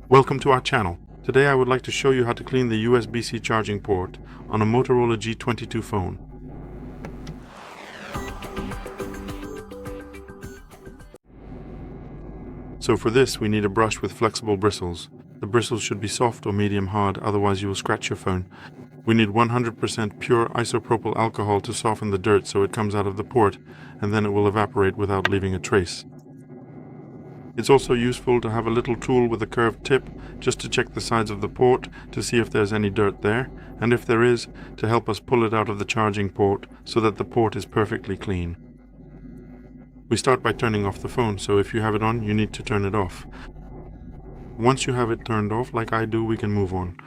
Welcome to our channel. Today I would like to show you how to clean the USB-C charging port on a Motorola G22 phone. So for this we need a brush with flexible bristles. The bristles should be soft or medium hard, otherwise you will scratch your phone. We need 100% pure isopropyl alcohol to soften the dirt so it comes out of the port, and then it will evaporate without leaving a trace. It's also useful to have a little tool with a curved tip just to check the sides of the port to see if there's any dirt there, and if there is, to help us pull it out of the charging port so that the port is perfectly clean. We start by turning off the phone, so if you have it on, you need to turn it off. Once you have it turned off, like I do, we can move on.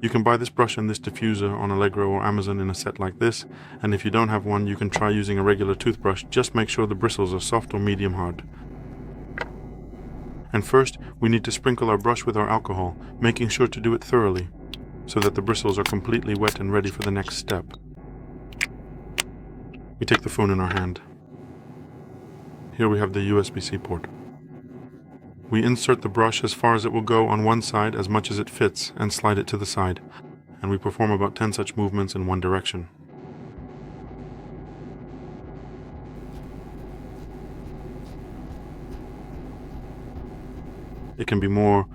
You can buy this brush and this diffuser on Allegro or Amazon in a set like this, and if you don't have one, you can try using a regular toothbrush. Just make sure the bristles are soft or medium hard. And first, we need to sprinkle our brush with our alcohol, making sure to do it thoroughly, so that the bristles are completely wet and ready for the next step. We take the phone in our hand. Here we have the USB-C port. We insert the brush as far as it will go on one side, as much as it fits, and slide it to the side, and we perform about 10 such movements in one direction. It can be more.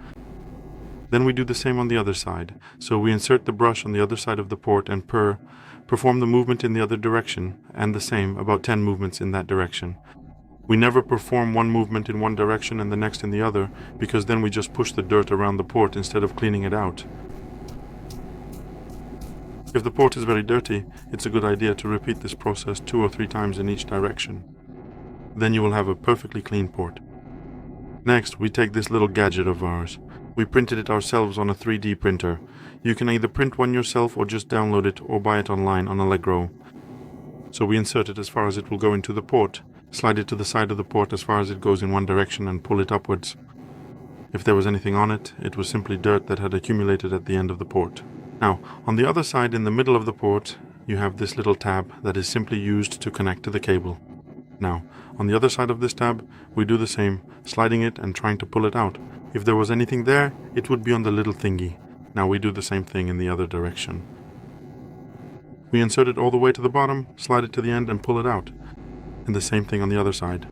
Then we do the same on the other side. So we insert the brush on the other side of the port and perform the movement in the other direction, and the same, about 10 movements in that direction. We never perform one movement in one direction and the next in the other, because then we just push the dirt around the port instead of cleaning it out. If the port is very dirty, it's a good idea to repeat this process 2 or 3 times in each direction. Then you will have a perfectly clean port. Next, we take this little gadget of ours. We printed it ourselves on a 3D printer. You can either print one yourself or just download it or buy it online on Allegro. So we insert it as far as it will go into the port, slide it to the side of the port as far as it goes in one direction and pull it upwards. If there was anything on it, it was simply dirt that had accumulated at the end of the port. Now, on the other side in the middle of the port, you have this little tab that is simply used to connect to the cable. Now, on the other side of this tab, we do the same, sliding it and trying to pull it out. If there was anything there, it would be on the little thingy. Now we do the same thing in the other direction. We insert it all the way to the bottom, slide it to the end and pull it out. And the same thing on the other side.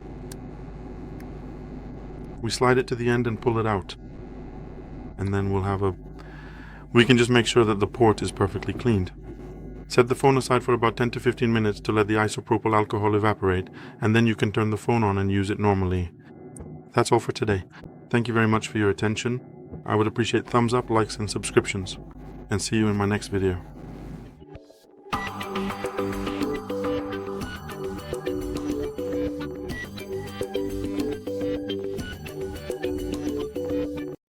We slide it to the end and pull it out. And then we can just make sure that the port is perfectly cleaned. Set the phone aside for about 10 to 15 minutes to let the isopropyl alcohol evaporate, and then you can turn the phone on and use it normally. That's all for today. Thank you very much for your attention. I would appreciate thumbs up, likes and subscriptions. And see you in my next video.